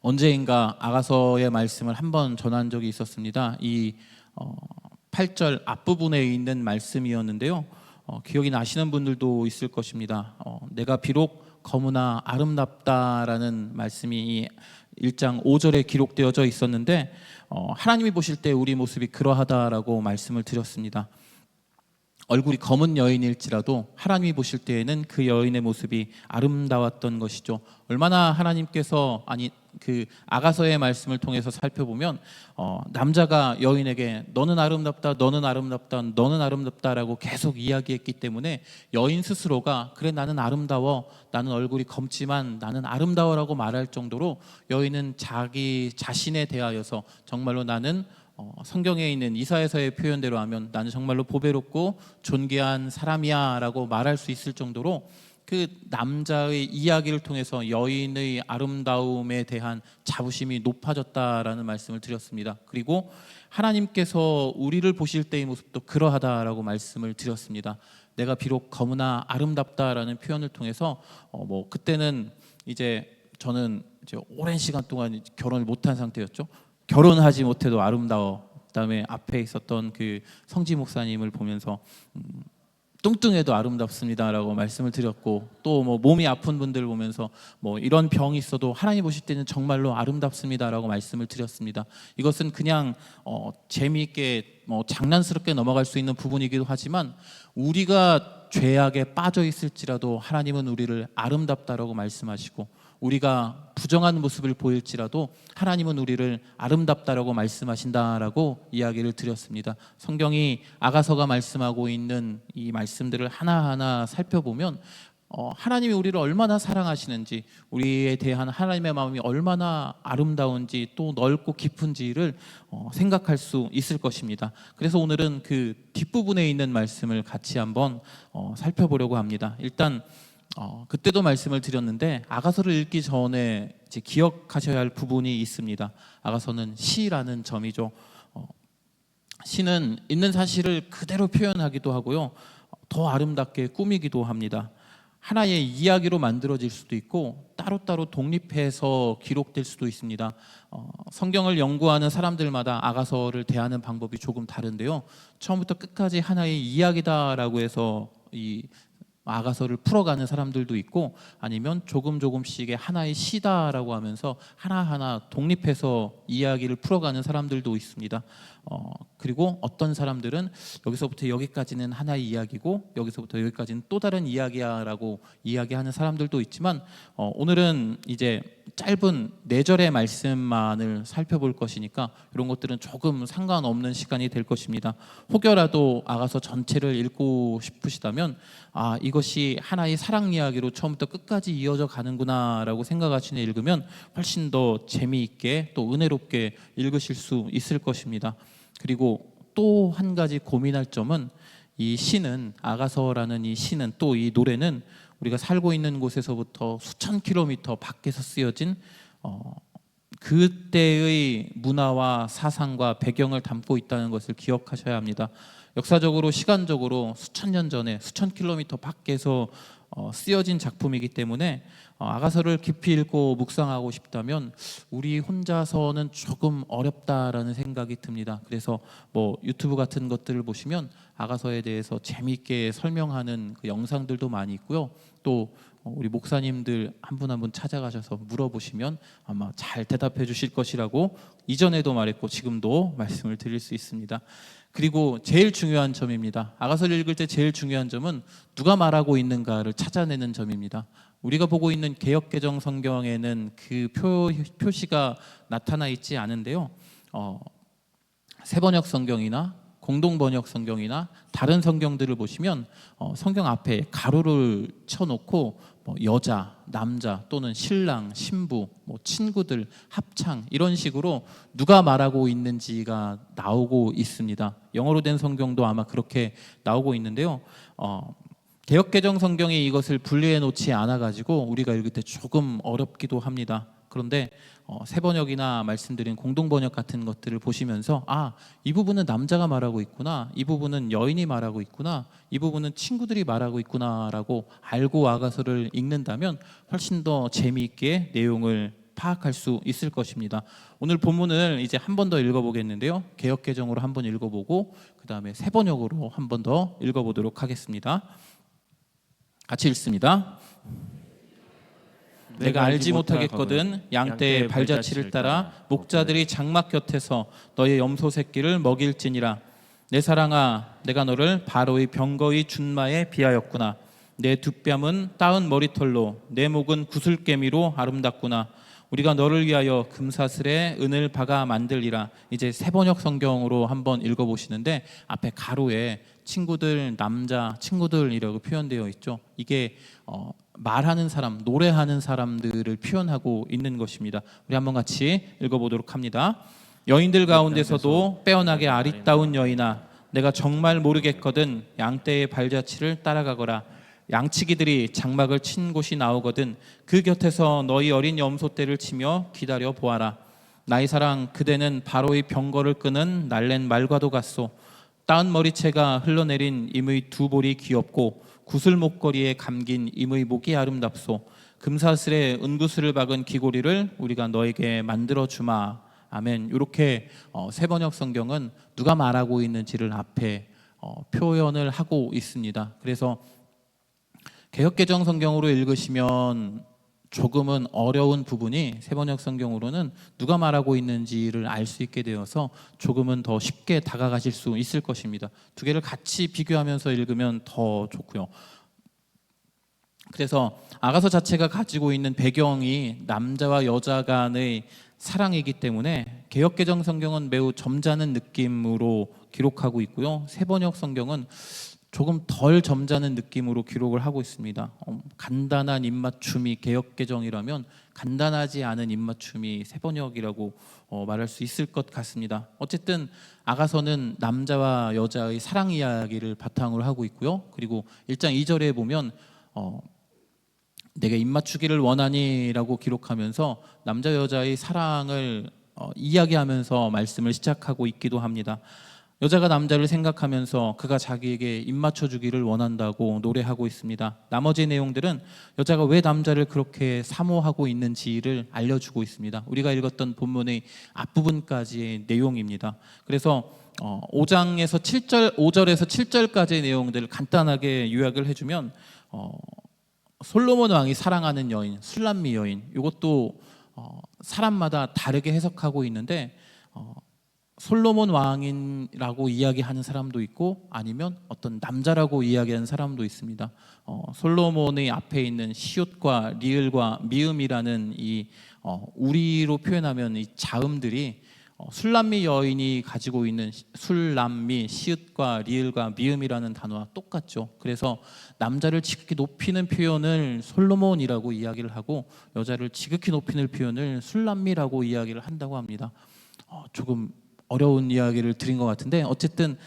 언제인가 아가서의 말씀을 한번 전한 적이 있었습니다. 이 8절 앞부분에 있는 말씀이었는데요. 기억이 나시는 분들도 있을 것입니다. 내가 비록 거무나 아름답다라는 말씀이 이 1장 5절에 기록되어져 있었는데 하나님이 보실 때 우리 모습이 그러하다라고 말씀을 드렸습니다. 얼굴이 검은 여인일지라도 하나님이 보실 때에는 그 여인의 모습이 아름다웠던 것이죠. 얼마나 하나님께서 그 아가서의 말씀을 통해서 살펴보면 남자가 여인에게 너는 아름답다, 너는 아름답다, 너는 아름답다라고 계속 이야기했기 때문에 여인 스스로가 그래 나는 아름다워, 나는 얼굴이 검지만 나는 아름다워라고 말할 정도로 여인은 자기 자신에 대하여서 정말로 나는 성경에 있는 이사야서의 표현대로 하면 나는 정말로 보배롭고 존귀한 사람이야 라고 말할 수 있을 정도로 그 남자의 이야기를 통해서 여인의 아름다움에 대한 자부심이 높아졌다라는 말씀을 드렸습니다. 그리고 하나님께서 우리를 보실 때의 모습도 그러하다라고 말씀을 드렸습니다. 내가 비록 검으나 아름답다라는 표현을 통해서 그때는 저는 오랜 시간 동안 결혼을 못한 상태였죠. 결혼하지 못해도 아름다워. 그다음에 앞에 있었던 그 성지 목사님을 보면서 뚱뚱해도 아름답습니다라고 말씀을 드렸고, 또 몸이 아픈 분들 보면서 이런 병이 있어도 하나님 보실 때는 정말로 아름답습니다라고 말씀을 드렸습니다. 이것은 그냥 재미있게 장난스럽게 넘어갈 수 있는 부분이기도 하지만 우리가 죄악에 빠져 있을지라도 하나님은 우리를 아름답다라고 말씀하시고, 우리가 부정한 모습을 보일지라도 하나님은 우리를 아름답다라고 말씀하신다라고 이야기를 드렸습니다. 성경이 아가서가 말씀하고 있는 이 말씀들을 하나하나 살펴보면 하나님이 우리를 얼마나 사랑하시는지, 우리에 대한 하나님의 마음이 얼마나 아름다운지 또 넓고 깊은지를 생각할 수 있을 것입니다. 그래서 오늘은 그 뒷부분에 있는 말씀을 같이 한번 살펴보려고 합니다. 일단 그때도 말씀을 드렸는데 아가서를 읽기 전에 기억하셔야 할 부분이 있습니다. 아가서는 시라는 점이죠. 시는 있는 사실을 그대로 표현하기도 하고요, 더 아름답게 꾸미기도 합니다. 하나의 이야기로 만들어질 수도 있고 따로따로 독립해서 기록될 수도 있습니다. 성경을 연구하는 사람들마다 아가서를 대하는 방법이 조금 다른데요, 처음부터 끝까지 하나의 이야기다라고 해서 이 아가서를 풀어가는 사람들도 있고, 아니면 조금씩의 하나의 시다라고 하면서 하나하나 독립해서 이야기를 풀어가는 사람들도 있습니다. 그리고 어떤 사람들은 여기서부터 여기까지는 하나의 이야기고 여기서부터 여기까지는 또 다른 이야기야라고 이야기하는 사람들도 있지만, 오늘은 이제 짧은 4절의 말씀만을 살펴볼 것이니까 이런 것들은 조금 상관없는 시간이 될 것입니다. 혹여라도 아가서 전체를 읽고 싶으시다면 이것이 하나의 사랑 이야기로 처음부터 끝까지 이어져 가는구나 라고 생각하시며 읽으면 훨씬 더 재미있게 또 은혜롭게 읽으실 수 있을 것입니다. 그리고 또 한 가지 고민할 점은, 이 시는, 아가서라는 이 시는, 또 이 노래는 우리가 살고 있는 곳에서부터 수천 킬로미터 밖에서 쓰여진 그때의 문화와 사상과 배경을 담고 있다는 것을 기억하셔야 합니다. 역사적으로 시간적으로 수천 년 전에 수천 킬로미터 밖에서 쓰여진 작품이기 때문에 아가서를 깊이 읽고 묵상하고 싶다면 우리 혼자서는 조금 어렵다라는 생각이 듭니다. 그래서 유튜브 같은 것들을 보시면 아가서에 대해서 재미있게 설명하는 그 영상들도 많이 있고요, 또 우리 목사님들 한 분 한 분 찾아가셔서 물어보시면 아마 잘 대답해 주실 것이라고 이전에도 말했고 지금도 말씀을 드릴 수 있습니다. 그리고 제일 중요한 점입니다. 아가서를 읽을 때 제일 중요한 점은 누가 말하고 있는가를 찾아내는 점입니다. 우리가 보고 있는 개역개정 성경에는 그 표시가 나타나 있지 않은데요, 새번역 성경이나 공동번역 성경이나 다른 성경들을 보시면 성경 앞에 가로를 쳐놓고 여자, 남자 또는 신랑, 신부, 친구들, 합창 이런 식으로 누가 말하고 있는지가 나오고 있습니다. 영어로 된 성경도 아마 그렇게 나오고 있는데요, 개역개정 성경이 이것을 분리해 놓지 않아 가지고 우리가 읽을 때 조금 어렵기도 합니다. 그런데 새번역이나 말씀드린 공동번역 같은 것들을 보시면서 이 부분은 남자가 말하고 있구나, 이 부분은 여인이 말하고 있구나, 이 부분은 친구들이 말하고 있구나 라고 알고 아가서를 읽는다면 훨씬 더 재미있게 내용을 파악할 수 있을 것입니다. 오늘 본문을 이제 한 번 더 읽어보겠는데요. 개역개정으로 한 번 읽어보고 그 다음에 세번역으로 한 번 더 읽어보도록 하겠습니다. 같이 읽습니다. 내가 알지 못하겠거든 양떼의 발자취를 따라 목자들이 장막 곁에서 너의 염소 새끼를 먹일지니라. 내 사랑아, 내가 너를 바로의 병거의 준마에 비하였구나. 내 두 뺨은 따은 머리털로 내 목은 구슬개미로 아름답구나. 우리가 너를 위하여 금사슬에 은을 박아 만들리라. 이제 세번역 성경으로 한번 읽어보시는데 앞에 가로에 친구들, 남자 친구들이라고 표현되어 있죠. 이게 말하는 사람, 노래하는 사람들을 표현하고 있는 것입니다. 우리 한번 같이 읽어보도록 합니다. 여인들 가운데서도 빼어나게 아리따운 여인아, 내가 정말 모르겠거든 양떼의 발자취를 따라가거라. 양치기들이 장막을 친 곳이 나오거든 그 곁에서 너희 어린 염소떼를 치며 기다려 보아라. 나의 사랑, 그대는 바로의 병거를 끄는 날랜 말과도 같소. 따은 머리채가 흘러내린 임의 두 볼이 귀엽고 구슬 목걸이에 감긴 임의 목이 아름답소. 금사슬에 은구슬을 박은 귀고리를 우리가 너에게 만들어 주마. 아멘. 이렇게 세번역 성경은 누가 말하고 있는지를 앞에 표현을 하고 있습니다. 그래서 개역개정 성경으로 읽으시면 조금은 어려운 부분이 세번역 성경으로는 누가 말하고 있는지를 알 수 있게 되어서 조금은 더 쉽게 다가가실 수 있을 것입니다. 두 개를 같이 비교하면서 읽으면 더 좋고요. 그래서 아가서 자체가 가지고 있는 배경이 남자와 여자 간의 사랑이기 때문에 개역개정 성경은 매우 점잖은 느낌으로 기록하고 있고요. 세번역 성경은 조금 덜 점잖은 느낌으로 기록을 하고 있습니다. 간단한 입맞춤이 개역개정이라면 간단하지 않은 입맞춤이 세번역이라고 말할 수 있을 것 같습니다. 어쨌든 아가서는 남자와 여자의 사랑 이야기를 바탕으로 하고 있고요. 그리고 1장 2절에 보면 내가 입맞추기를 원하니라고 기록하면서 남자 여자의 사랑을 이야기하면서 말씀을 시작하고 있기도 합니다. 여자가 남자를 생각하면서 그가 자기에게 입맞춰주기를 원한다고 노래하고 있습니다. 나머지 내용들은 여자가 왜 남자를 그렇게 사모하고 있는지를 알려주고 있습니다. 우리가 읽었던 본문의 앞부분까지의 내용입니다. 그래서 5장에서 7절, 5절에서 7절까지의 내용들을 간단하게 요약을 해주면 솔로몬 왕이 사랑하는 여인, 술람미 여인, 이것도 사람마다 다르게 해석하고 있는데 솔로몬 왕이라고 이야기하는 사람도 있고 아니면 어떤 남자라고 이야기하는 사람도 있습니다. 솔로몬의 앞에 있는 시옷과 리을과 미음이라는 이 우리로 표현하면 이 자음들이 술람미 여인이 가지고 있는 술람미, 시읒과 리을과 미음이라는 단어와 똑같죠. 그래서 남자를 지극히 높이는 표현을 솔로몬이라고 이야기를 하고 여자를 지극히 높이는 표현을 술람미라고 이야기를 한다고 합니다. 조금 어려운 이야기를 드린 것 같은데 어쨌든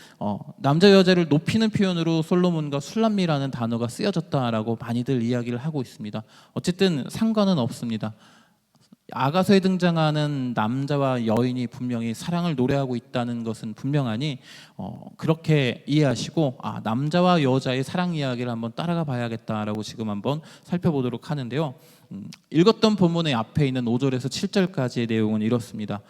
남자 여자를 높이는 표현으로 솔로몬과 술람미라는 단어가 쓰여졌다라고 많이들 이야기를 하고 있습니다. 어쨌든 상관은 없습니다. 아가서에 등장하는 남자와 여인이 분명히 사랑을 노래하고 있다는 것은 분명하니 그렇게 이해하시고 남자와 여자의 사랑 이야기를 한번 따라가 봐야겠다라고 지금 한번 살펴보도록 하는데요. 읽었던 본문의 앞에 있는 5절에서 7절까지의 내용은 이렇습니다.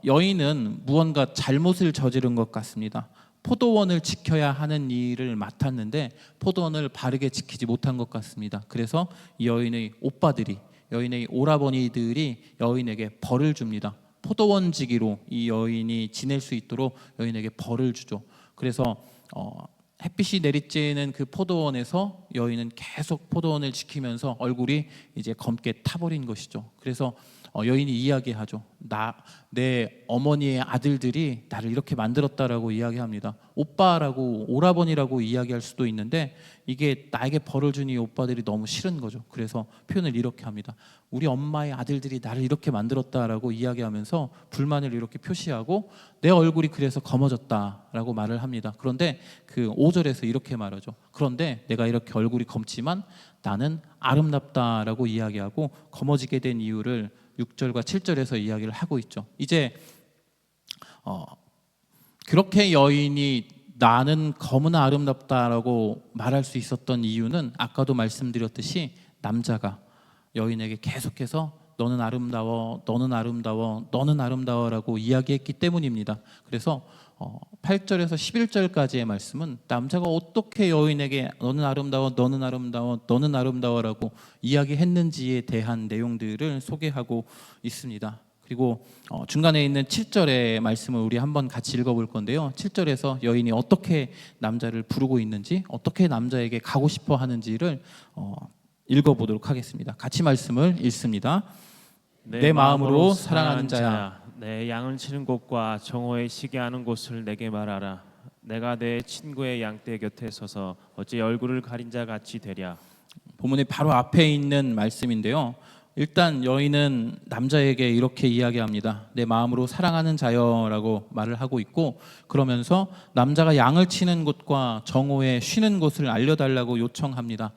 여인은 무언가 잘못을 저지른 것 같습니다. 포도원을 지켜야 하는 일을 맡았는데 포도원을 바르게 지키지 못한 것 같습니다. 그래서 이 여인의 오빠들이, 여인의 오라버니들이 여인에게 벌을 줍니다. 포도원지기로 이 여인이 지낼 수 있도록 여인에게 벌을 주죠. 그래서 햇빛이 내리쬐는 그 포도원에서 여인은 계속 포도원을 지키면서 얼굴이 이제 검게 타버린 것이죠. 그래서 여인이 이야기하죠. 내 어머니의 아들들이 나를 이렇게 만들었다라고 이야기합니다. 오빠라고 오라버니라고 이야기할 수도 있는데 이게 나에게 벌을 주니 오빠들이 너무 싫은 거죠. 그래서 표현을 이렇게 합니다. 우리 엄마의 아들들이 나를 이렇게 만들었다라고 이야기하면서 불만을 이렇게 표시하고 내 얼굴이 그래서 검어졌다라고 말을 합니다. 그런데 그 5절에서 이렇게 말하죠. 그런데 내가 이렇게 얼굴이 검지만 나는 아름답다라고 이야기하고 검어지게 된 이유를 6절과 7절에서 이야기를 하고 있죠. 이제 그렇게 여인이 나는 검으나 아름답다라고 말할 수 있었던 이유는 아까도 말씀드렸듯이 남자가 여인에게 계속해서 너는 아름다워, 너는 아름다워, 너는 아름다워라고 이야기했기 때문입니다. 그래서 8절에서 11절까지의 말씀은 남자가 어떻게 여인에게 너는 아름다워, 너는 아름다워, 너는 아름다워라고 이야기했는지에 대한 내용들을 소개하고 있습니다. 그리고 중간에 있는 7절의 말씀을 우리 한번 같이 읽어볼 건데요. 7절에서 여인이 어떻게 남자를 부르고 있는지, 어떻게 남자에게 가고 싶어 하는지를 읽어보도록 하겠습니다. 같이 말씀을 읽습니다. 내 마음으로 사랑하는 자야, 내 양을 치는 곳과 정오에 쉬게 하는 곳을 내게 말하라. 내가 내 친구의 양떼 곁에 서서 어찌 얼굴을 가린 자 같이 되랴. 본문의 바로 앞에 있는 말씀인데요. 일단 여인은 남자에게 이렇게 이야기합니다. 내 마음으로 사랑하는 자여라고 말을 하고 있고, 그러면서 남자가 양을 치는 곳과 정오에 쉬는 곳을 알려달라고 요청합니다.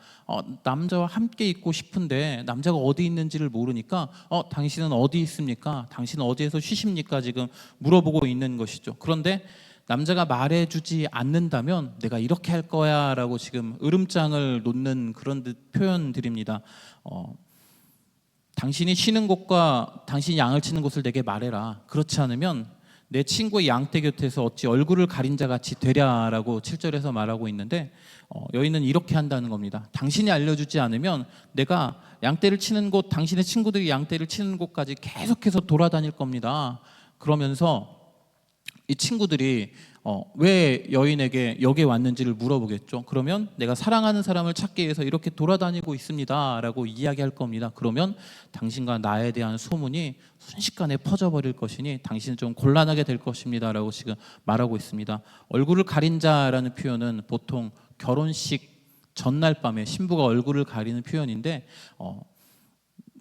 남자와 함께 있고 싶은데 남자가 어디 있는지를 모르니까 당신은 어디 있습니까? 당신은 어디에서 쉬십니까? 지금 물어보고 있는 것이죠. 그런데 남자가 말해주지 않는다면 내가 이렇게 할 거야 라고 지금 으름장을 놓는 그런 표현들입니다. 당신이 쉬는 곳과 당신이 양을 치는 곳을 내게 말해라. 그렇지 않으면 내 친구의 양떼 곁에서 어찌 얼굴을 가린 자 같이 되랴라고 7절에서 말하고 있는데, 여인은 이렇게 한다는 겁니다. 당신이 알려주지 않으면 내가 양떼를 치는 곳, 당신의 친구들이 양떼를 치는 곳까지 계속해서 돌아다닐 겁니다. 그러면서 이 친구들이 왜 여인에게 여기에 왔는지를 물어보겠죠. 그러면 내가 사랑하는 사람을 찾기 위해서 이렇게 돌아다니고 있습니다 라고 이야기할 겁니다. 그러면 당신과 나에 대한 소문이 순식간에 퍼져버릴 것이니 당신은 좀 곤란하게 될 것입니다 라고 지금 말하고 있습니다. 얼굴을 가린 자라는 표현은 보통 결혼식 전날 밤에 신부가 얼굴을 가리는 표현인데,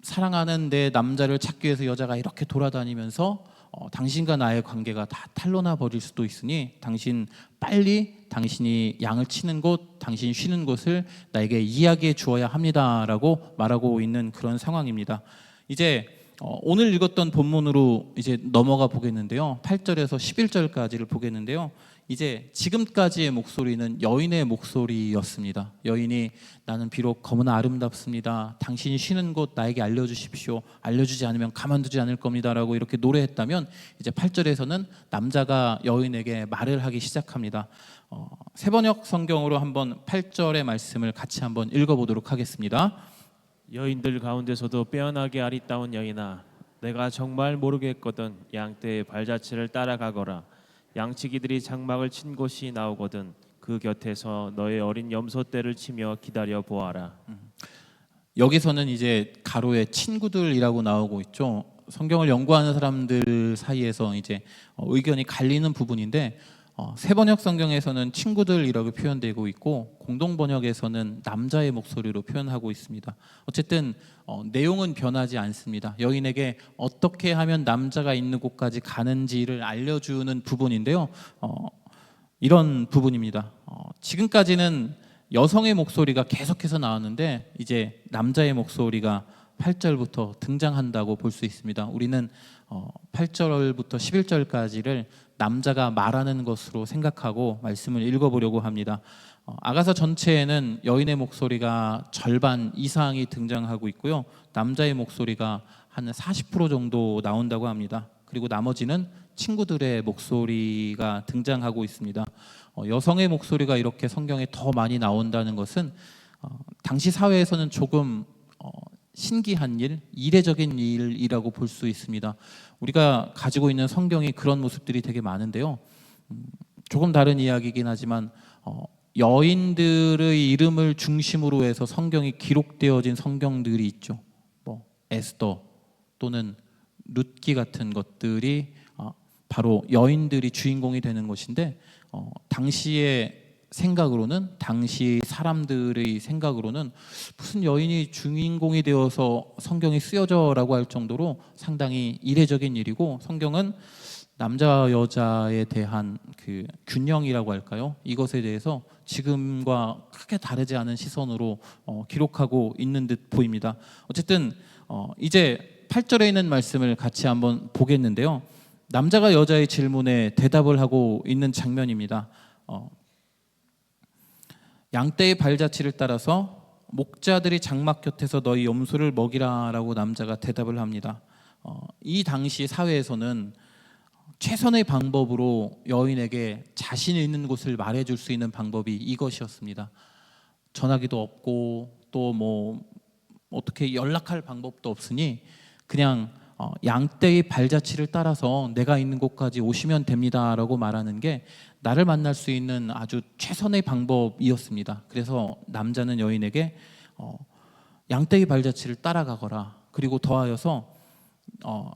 사랑하는 내 남자를 찾기 위해서 여자가 이렇게 돌아다니면서 당신과 나의 관계가 다 탄로나 버릴 수도 있으니 당신 빨리 당신이 양을 치는 곳, 당신이 쉬는 곳을 나에게 이야기해 주어야 합니다라고 말하고 있는 그런 상황입니다. 이제 오늘 읽었던 본문으로 이제 넘어가 보겠는데요. 8절에서 11절까지를 보겠는데요. 이제 지금까지의 목소리는 여인의 목소리였습니다. 여인이 나는 비록 너무나 아름답습니다. 당신이 쉬는 곳 나에게 알려주십시오. 알려주지 않으면 가만두지 않을 겁니다 라고 이렇게 노래했다면, 이제 8절에서는 남자가 여인에게 말을 하기 시작합니다. 세번역 성경으로 한번 8절의 말씀을 같이 한번 읽어보도록 하겠습니다. 여인들 가운데서도 빼어나게 아리따운 여인아, 내가 정말 모르겠거든 양떼의 발자취를 따라가거라. 양치기들이 장막을 친 곳이 나오거든 그 곁에서 너의 어린 염소떼를 치며 기다려 보아라. 여기서는 이제 가로에 친구들이라고 나오고 있죠. 성경을 연구하는 사람들 사이에서 이제 의견이 갈리는 부분인데, 세번역 성경에서는 친구들이라고 표현되고 있고, 공동번역에서는 남자의 목소리로 표현하고 있습니다. 어쨌든 내용은 변하지 않습니다. 여인에게 어떻게 하면 남자가 있는 곳까지 가는지를 알려주는 부분인데요. 이런 부분입니다. 지금까지는 여성의 목소리가 계속해서 나왔는데 이제 남자의 목소리가 8절부터 등장한다고 볼 수 있습니다. 우리는 8절부터 11절까지를 남자가 말하는 것으로 생각하고 말씀을 읽어보려고 합니다. 아가서 전체에는 여인의 목소리가 절반 이상이 등장하고 있고요. 남자의 목소리가 한 40% 정도 나온다고 합니다. 그리고 나머지는 친구들의 목소리가 등장하고 있습니다. 여성의 목소리가 이렇게 성경에 더 많이 나온다는 것은 당시 사회에서는 조금 신기한 일, 이례적인 일이라고 볼 수 있습니다. 우리가 가지고 있는 성경이 그런 모습들이 되게 많은데요. 조금 다른 이야기이긴 하지만 여인들의 이름을 중심으로 해서 성경이 기록되어진 성경들이 있죠. 뭐 에스더 또는 룻기 같은 것들이 바로 여인들이 주인공이 되는 것인데, 당시의 생각으로는, 당시 사람들의 생각으로는 무슨 여인이 주인공이 되어서 성경이 쓰여져라고 할 정도로 상당히 이례적인 일이고, 성경은 남자와 여자에 대한 그 균형이라고 할까요? 이것에 대해서 지금과 크게 다르지 않은 시선으로 기록하고 있는 듯 보입니다. 어쨌든 이제 8절에 있는 말씀을 같이 한번 보겠는데요. 남자가 여자의 질문에 대답을 하고 있는 장면입니다. 양떼의 발자취를 따라서 목자들이 장막 곁에서 너희 염소를 먹이라라고 남자가 대답을 합니다. 이 당시 사회에서는 최선의 방법으로 여인에게 자신이 있는 곳을 말해줄 수 있는 방법이 이것이었습니다. 전화기도 없고 또 뭐 어떻게 연락할 방법도 없으니 그냥 양떼의 발자취를 따라서 내가 있는 곳까지 오시면 됩니다라고 말하는 게 나를 만날 수 있는 아주 최선의 방법이었습니다. 그래서 남자는 여인에게 양떼의 발자취를 따라가거라. 그리고 더하여서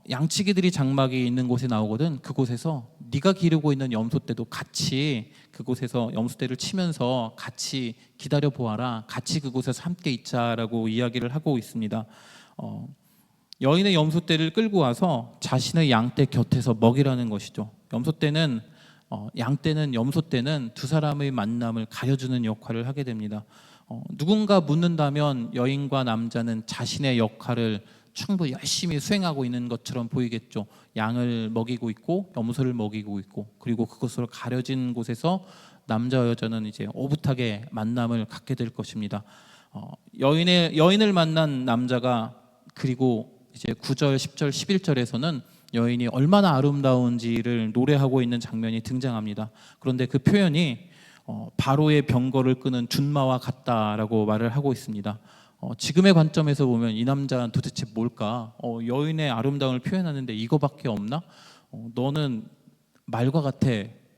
양치기들이 장막이 있는 곳에 나오거든 그곳에서 네가 기르고 있는 염소떼도 같이 그곳에서 염소떼를 치면서 같이 기다려 보아라. 같이 그곳에서 함께 있자라고 이야기를 하고 있습니다. 여인의 염소떼를 끌고 와서 자신의 양떼 곁에서 먹이라는 것이죠. 염소떼는 양떼는 염소떼는 두 사람의 만남을 가려주는 역할을 하게 됩니다. 누군가 묻는다면 여인과 남자는 자신의 역할을 충분히 열심히 수행하고 있는 것처럼 보이겠죠. 양을 먹이고 있고 염소를 먹이고 있고 그리고 그것으로 가려진 곳에서 남자와 여자는 이제 오붓하게 만남을 갖게 될 것입니다. 여인을 만난 남자가 그리고 이제 9절, 10절, 11절에서는 여인이 얼마나 아름다운지를 노래하고 있는 장면이 등장합니다. 그런데 그 표현이 바로의 병거를 끄는 준마와 같다라고 말을 하고 있습니다. 지금의 관점에서 보면 이 남자는 도대체 뭘까? 여인의 아름다움을 표현하는데 이거밖에 없나? 너는 말과 같아.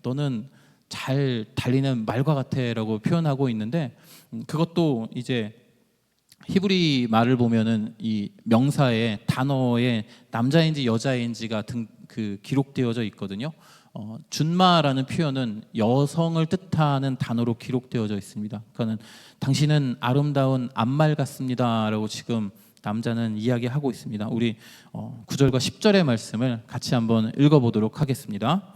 너는 잘 달리는 말과 같아라고 표현하고 있는데 그것도 이제 히브리 말을 보면은 이 명사에 단어에 남자인지 여자인지가 기록되어져 있거든요. 준마라는 표현은 여성을 뜻하는 단어로 기록되어져 있습니다. 그러니까는 당신은 아름다운 암말 같습니다라고 지금 남자는 이야기하고 있습니다. 우리 9절과 10절의 말씀을 같이 한번 읽어보도록 하겠습니다.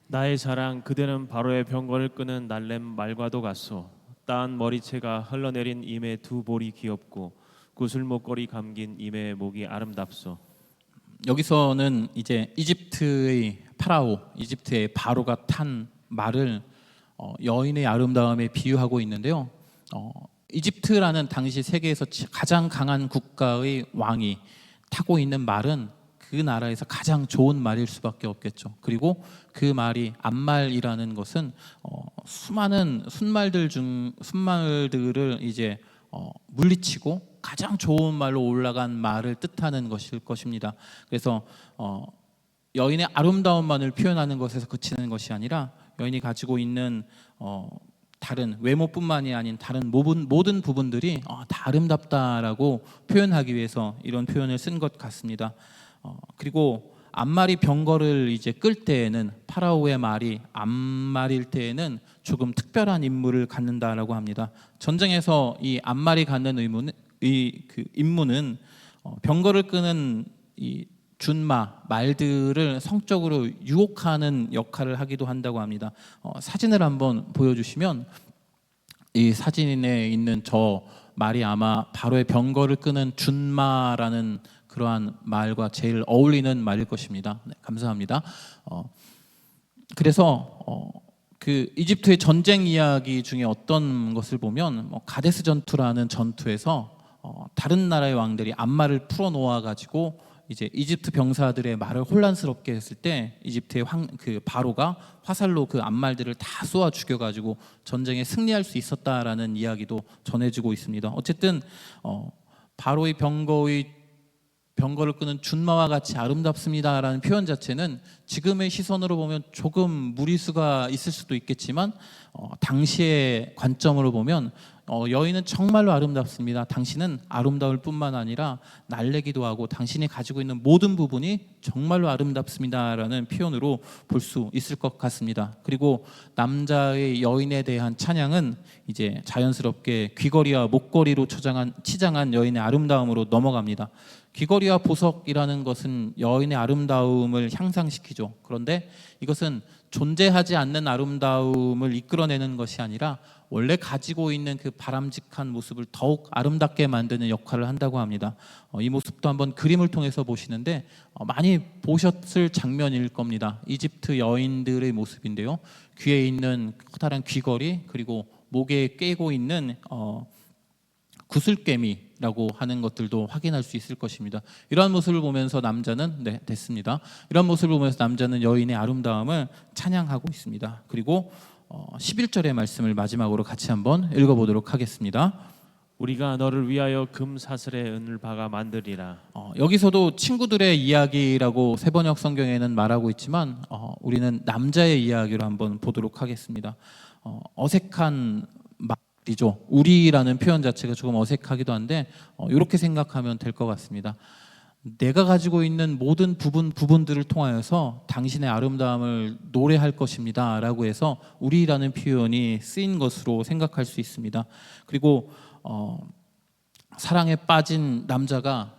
나의 자랑 그대는 바로의 병거를 끄는 날렘 말과도 같소. 따은 머리채가 흘러내린 임의 두 볼이 귀엽고 구슬 목걸이 감긴 임의 목이 아름답소. 여기서는 이제 이집트의 파라오, 이집트의 바로가 탄 말을 여인의 아름다움에 비유하고 있는데요. 이집트라는 당시 세계에서 가장 강한 국가의 왕이 타고 있는 말은 그 나라에서 가장 좋은 말일 수밖에 없겠죠. 그리고 그 말이 암말이라는 것은 수많은 순말들을 이제 물리치고 가장 좋은 말로 올라간 말을 뜻하는 것일 것입니다. 그래서 여인의 아름다움만을 표현하는 것에서 그치는 것이 아니라 여인이 가지고 있는 다른 외모뿐만이 아닌 다른 모든 부분들이 다 아름답다라고 표현하기 위해서 이런 표현을 쓴 것 같습니다. 그리고 암말이 병거를 이제 끌 때에는 파라오의 말이 암말일 때에는 조금 특별한 임무를 갖는다라고 합니다. 전쟁에서 이 암말이 갖는 임무는 병거를 끄는 이 준마 말들을 성적으로 유혹하는 역할을 하기도 한다고 합니다. 사진을 한번 보여주시면 이 사진에 있는 저 말이 아마 바로의 병거를 끄는 준마라는 그러한 말과 제일 어울리는 말일 것입니다. 네, 감사합니다. 그래서 그 이집트의 전쟁 이야기 중에 어떤 것을 보면 가데스 전투라는 전투에서 다른 나라의 왕들이 암말을 풀어 놓아 가지고 이제 이집트 병사들의 말을 혼란스럽게 했을 때 이집트의 그 바로가 화살로 그 암말들을 다 쏘아 죽여가지고 전쟁에 승리할 수 있었다라는 이야기도 전해지고 있습니다. 어쨌든 바로의 병거를 끄는 준마와 같이 아름답습니다라는 표현 자체는 지금의 시선으로 보면 조금 무리수가 있을 수도 있겠지만 당시의 관점으로 보면 여인은 정말로 아름답습니다. 당신은 아름다울 뿐만 아니라 날래기도 하고 당신이 가지고 있는 모든 부분이 정말로 아름답습니다라는 표현으로 볼 수 있을 것 같습니다. 그리고 남자의 여인에 대한 찬양은 이제 자연스럽게 귀걸이와 목걸이로 치장한 여인의 아름다움으로 넘어갑니다. 귀걸이와 보석이라는 것은 여인의 아름다움을 향상시키죠. 그런데 이것은 존재하지 않는 아름다움을 이끌어내는 것이 아니라 원래 가지고 있는 그 바람직한 모습을 더욱 아름답게 만드는 역할을 한다고 합니다. 이 모습도 한번 그림을 통해서 보시는데 많이 보셨을 장면일 겁니다. 이집트 여인들의 모습인데요. 귀에 있는 커다란 귀걸이 그리고 목에 꿰고 있는 구슬개미라고 하는 것들도 확인할 수 있을 것입니다. 이러한 모습을 보면서 남자는 됐습니다. 이런 모습을 보면서 남자는 여인의 아름다움을 찬양하고 있습니다. 그리고 11절의 말씀을 마지막으로 같이 한번 읽어보도록 하겠습니다. 우리가 너를 위하여 금 사슬에 은을 박아 만들이라. 여기서도 친구들의 이야기라고 세번역 성경에는 말하고 있지만 우리는 남자의 이야기로 한번 보도록 하겠습니다. 어색한 말이죠. 우리라는 표현 자체가 조금 어색하기도 한데 이렇게 생각하면 될 것 같습니다. 내가 가지고 있는 모든 부분들을 통하여서 당신의 아름다움을 노래할 것입니다 라고 해서 우리라는 표현이 쓰인 것으로 생각할 수 있습니다. 그리고 사랑에 빠진 남자가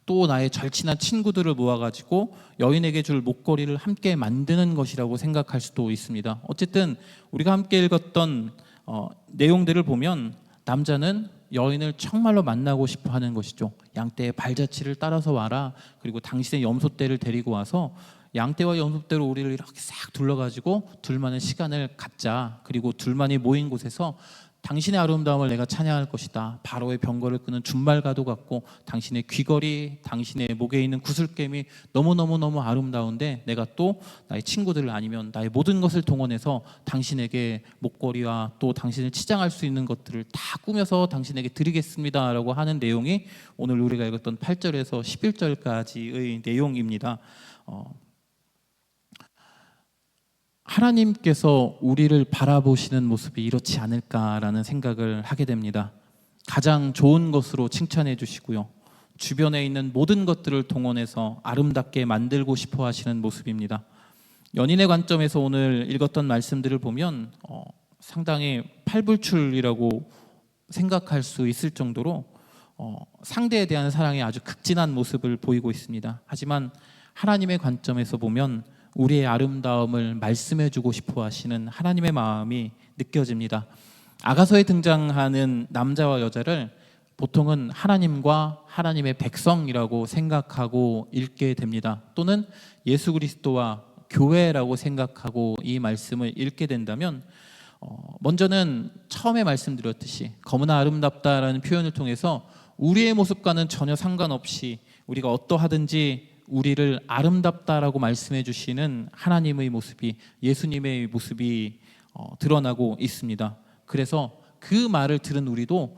또 나의 절친한 친구들을 모아가지고 여인에게 줄 목걸이를 함께 만드는 것이라고 생각할 수도 있습니다. 어쨌든 우리가 함께 읽었던 내용들을 보면 남자는 여인을 정말로 만나고 싶어 하는 것이죠. 양떼의 발자취를 따라서 와라. 그리고 당신의 염소떼를 데리고 와서 양떼와 염소떼로 우리를 이렇게 싹 둘러가지고 둘만의 시간을 갖자. 그리고 둘만이 모인 곳에서 당신의 아름다움을 내가 찬양할 것이다. 바로의 병거를 끄는 준말가도 같고 당신의 귀걸이, 당신의 목에 있는 구슬개미 너무너무 아름다운데 내가 또 나의 친구들을 아니면 나의 모든 것을 동원해서 당신에게 목걸이와 또 당신을 치장할 수 있는 것들을 다 꾸며서 당신에게 드리겠습니다 라고 하는 내용이 오늘 우리가 읽었던 8절에서 11절까지의 내용입니다. 하나님께서 우리를 바라보시는 모습이 이렇지 않을까라는 생각을 하게 됩니다. 가장 좋은 것으로 칭찬해 주시고요. 주변에 있는 모든 것들을 동원해서 아름답게 만들고 싶어 하시는 모습입니다. 연인의 관점에서 오늘 읽었던 말씀들을 보면 상당히 팔불출이라고 생각할 수 있을 정도로 상대에 대한 사랑이 아주 극진한 모습을 보이고 있습니다. 하지만 하나님의 관점에서 보면 우리의 아름다움을 말씀해주고 싶어 하시는 하나님의 마음이 느껴집니다. 아가서에 등장하는 남자와 여자를 보통은 하나님과 하나님의 백성이라고 생각하고 읽게 됩니다. 또는 예수 그리스도와 교회라고 생각하고 이 말씀을 읽게 된다면 먼저는 처음에 말씀드렸듯이 검으나 아름답다라는 표현을 통해서 우리의 모습과는 전혀 상관없이 우리가 어떠하든지 우리를 아름답다라고 말씀해 주시는 하나님의 모습이, 예수님의 모습이 드러나고 있습니다. 그래서 그 말을 들은 우리도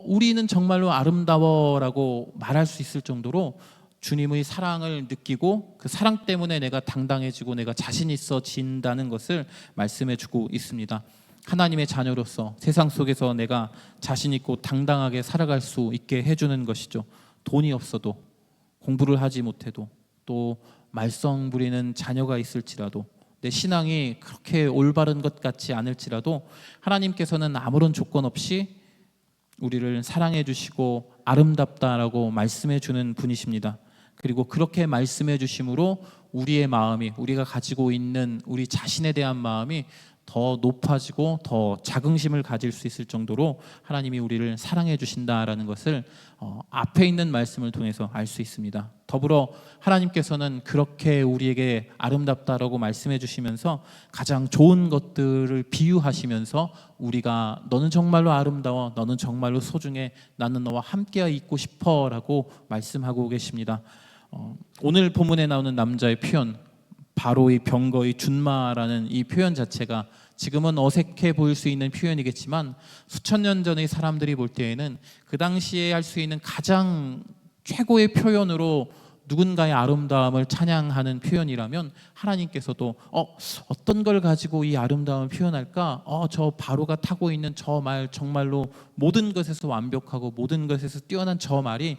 우리는 정말로 아름다워라고 말할 수 있을 정도로 주님의 사랑을 느끼고 그 사랑 때문에 내가 당당해지고 내가 자신 있어진다는 것을 말씀해 주고 있습니다. 하나님의 자녀로서 세상 속에서 내가 자신 있고 당당하게 살아갈 수 있게 해주는 것이죠. 돈이 없어도, 공부를 하지 못해도, 또 말썽 부리는 자녀가 있을지라도, 내 신앙이 그렇게 올바른 것 같지 않을지라도 하나님께서는 아무런 조건 없이 우리를 사랑해 주시고 아름답다라고 말씀해 주는 분이십니다. 그리고 그렇게 말씀해 주심으로 우리의 마음이, 우리가 가지고 있는 우리 자신에 대한 마음이 더 높아지고 더 자긍심을 가질 수 있을 정도로 하나님이 우리를 사랑해 주신다라는 것을 앞에 있는 말씀을 통해서 알 수 있습니다. 더불어 하나님께서는 그렇게 우리에게 아름답다라고 말씀해 주시면서 가장 좋은 것들을 비유하시면서 우리가 너는 정말로 아름다워, 너는 정말로 소중해, 나는 너와 함께 있고 싶어 라고 말씀하고 계십니다. 오늘 본문에 나오는 남자의 표현, 바로의 병거의 준마라는 이 표현 자체가 지금은 어색해 보일 수 있는 표현이겠지만 수천 년 전의 사람들이 볼 때에는 그 당시에 할 수 있는 가장 최고의 표현으로 누군가의 아름다움을 찬양하는 표현이라면 하나님께서도 어떤 걸 가지고 이 아름다움을 표현할까? 저 바로가 타고 있는 저 말 정말로 모든 것에서 완벽하고 모든 것에서 뛰어난 저 말이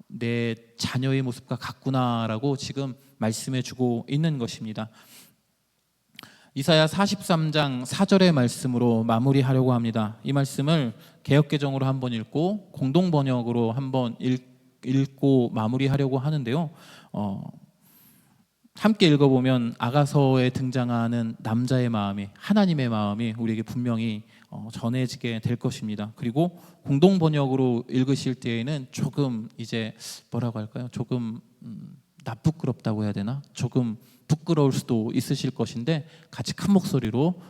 내 자녀의 모습과 같구나라고 지금 말씀해 주고 있는 것입니다. 이사야 43장 4절의 말씀으로 마무리하려고 합니다. 이 말씀을 개역개정으로 한번 읽고 공동번역으로 한번 읽고 마무리하려고 하는데요. 함께 읽어보면 아가서에 등장하는 남자의 마음이, 하나님의 마음이 우리에게 분명히 전해지게 될 것입니다. 그리고 공동번역으로 읽으실 때에는 조금 이제 뭐라고 할까요? 조금 나쁘끄럽다고 해야 되나? 조금 부끄러울 수도 있으실 것인데 같이 큰 목소리로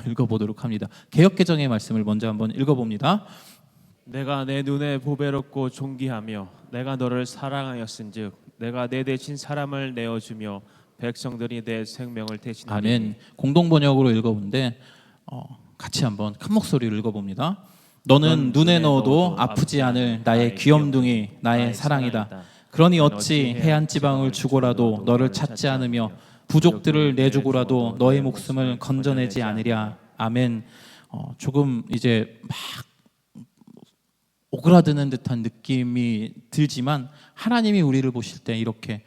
읽어보도록 합니다. 개역개정의 말씀을 먼저 한번 읽어봅니다. 내가 내 눈에 보배롭고 존귀하며 내가 너를 사랑하였은즉 내가 내 대신 사람을 내어주며 백성들이 내 생명을 대신하리니. 아멘. 공동 번역으로 읽어본데 같이 한번 큰 목소리로 읽어봅니다. 너는 눈에 넣어도 아프지 않을 나의 귀염둥이, 나의 사랑이다. 그러니 어찌 해안 지방을 주고라도 너를 찾지 않으며 부족들을 내주고라도 너의 목숨을 건져내지 않으랴. 아멘. 조금 이제 막 오그라드는 듯한 느낌이 들지만 하나님이 우리를 보실 때 이렇게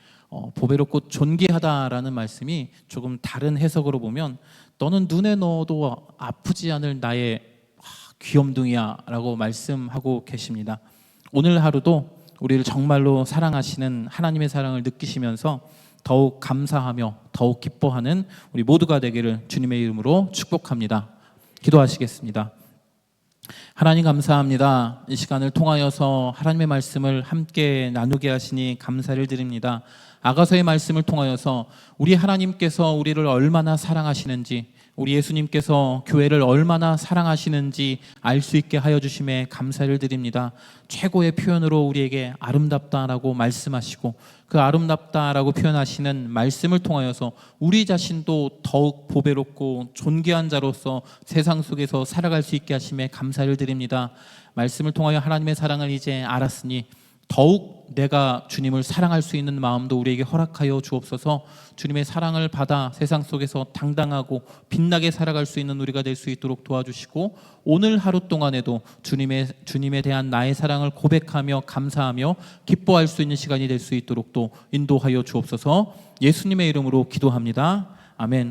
보배롭고 존귀하다라는 말씀이 조금 다른 해석으로 보면 너는 눈에 넣어도 아프지 않을 나의 귀염둥이야 라고 말씀하고 계십니다. 오늘 하루도 우리를 정말로 사랑하시는 하나님의 사랑을 느끼시면서 더욱 감사하며 더욱 기뻐하는 우리 모두가 되기를 주님의 이름으로 축복합니다. 기도하시겠습니다. 하나님 감사합니다. 이 시간을 통하여서 하나님의 말씀을 함께 나누게 하시니 감사를 드립니다. 아가서의 말씀을 통하여서 우리 하나님께서 우리를 얼마나 사랑하시는지, 우리 예수님께서 교회를 얼마나 사랑하시는지 알 수 있게 하여 주심에 감사를 드립니다. 최고의 표현으로 우리에게 아름답다라고 말씀하시고 그 아름답다라고 표현하시는 말씀을 통하여서 우리 자신도 더욱 보배롭고 존귀한 자로서 세상 속에서 살아갈 수 있게 하심에 감사를 드립니다. 말씀을 통하여 하나님의 사랑을 이제 알았으니 더욱 내가 주님을 사랑할 수 있는 마음도 우리에게 허락하여 주옵소서. 주님의 사랑을 받아 세상 속에서 당당하고 빛나게 살아갈 수 있는 우리가 될 수 있도록 도와주시고 오늘 하루 동안에도 주님에 대한 나의 사랑을 고백하며 감사하며 기뻐할 수 있는 시간이 될 수 있도록 또 인도하여 주옵소서. 예수님의 이름으로 기도합니다. 아멘.